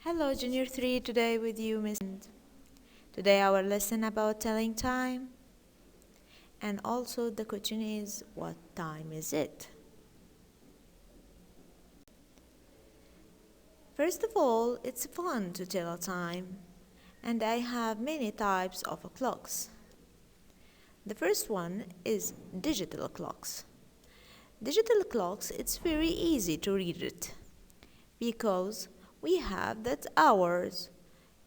Hello, Junior 3, today with you, Miss. Today our lesson about telling time. And also the question is, what time is it? First of all, it's fun to tell a time. And I have many types of clocks. The first one is digital clocks. Digital clocks, it's very easy to read it because we have that hours.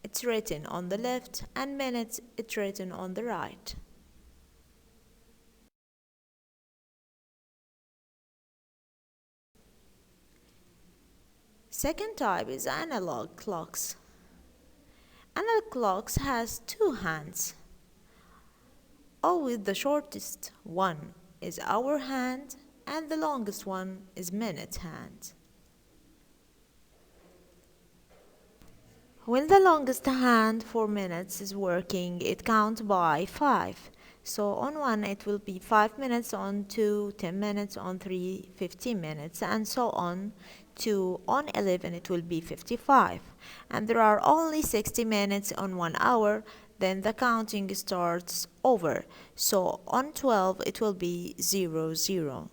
It's written on the left and minutes, it's written on the right. Second type is analog clocks. Analog clocks has two hands. Always the shortest one is hour hand and the longest one is minute hand. When the longest hand for minutes is working, it counts by 5. So on 1 it will be 5 minutes, on 2 10 minutes, on 3 15 minutes, and so on. On 11 it will be 55. And there are only 60 minutes on 1 hour, then the counting starts over. So on 12 it will be 0 0.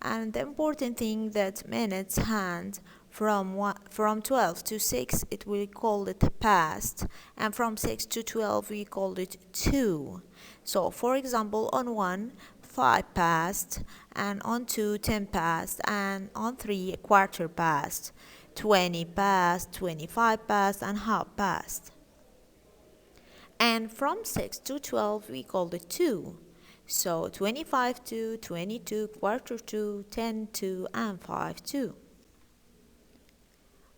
And the important thing that minutes hand from 12 to 6 it we call it past, and from 6 to 12 we call it 2. So for example, on 1 5 past, and on 2 10 past, and on 3 a quarter past, 20 past, 25 past, and half past. And from 6 to 12 we call it 2. So 25 to 22, quarter to, 10 to, and 5 to.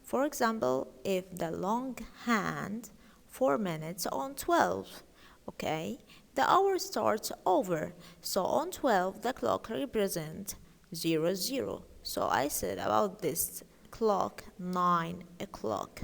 For example, if the long hand 4 minutes on 12, okay, the hour starts over. So on 12 the clock represents 0 0. So I said about this clock 9 o'clock.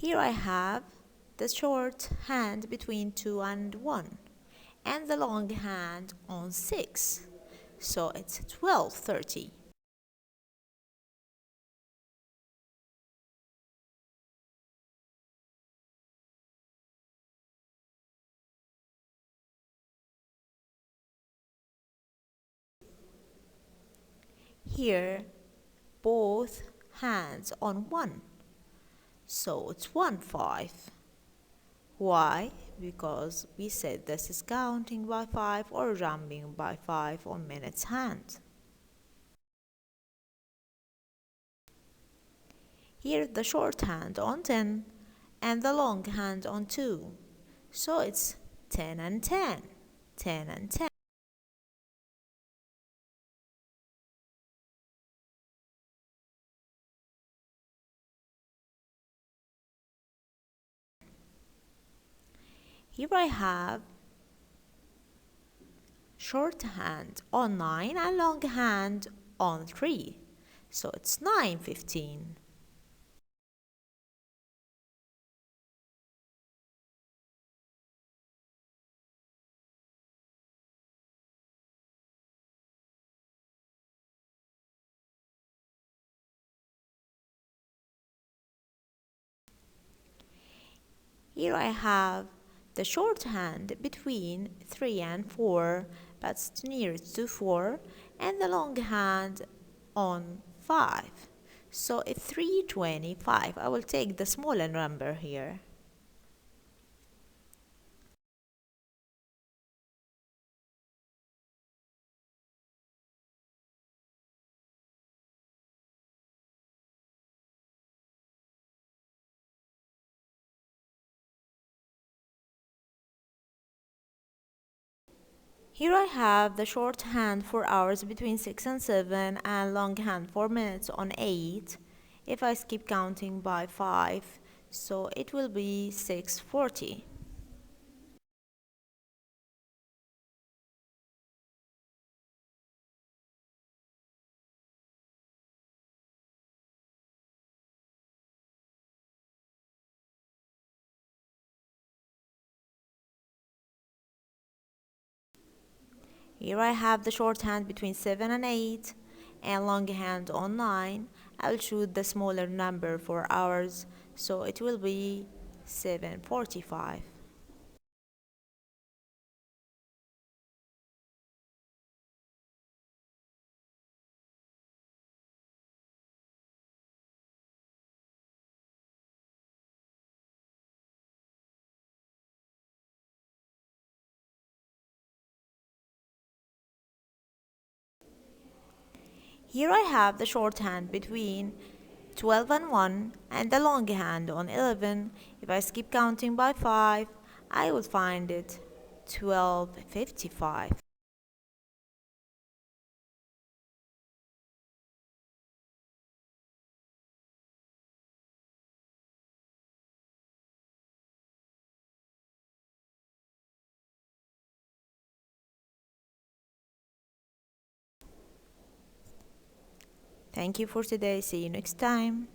Here I have the short hand between 2 and 1, and the long hand on 6. So it's 12:30. Here, both hands on 1. So it's 1 5. Why? Because we said this is counting by 5 or jumping by 5 on minutes hand. Here the short hand on 10 and the long hand on 2. So it's 10 and 10, 10 and 10. Here I have short hand on 9 and long hand on 3. So it's 9:15. Here I have the short hand between 3 and 4, but it's nearest to 4, and the long hand on 5. So it's 3:25. I will take the smaller number here. Here I have the shorthand for hours between 6 and 7 and longhand for minutes on 8. If I skip counting by 5, so it will be 6:40. Here I have the shorthand between 7 and 8 and longhand on 9. I'll choose the smaller number for hours, so it will be 7:45. Here I have the shorthand between 12 and 1 and the longhand on 11. If I skip counting by 5, I will find it 12:55. Thank you for today. See you next time.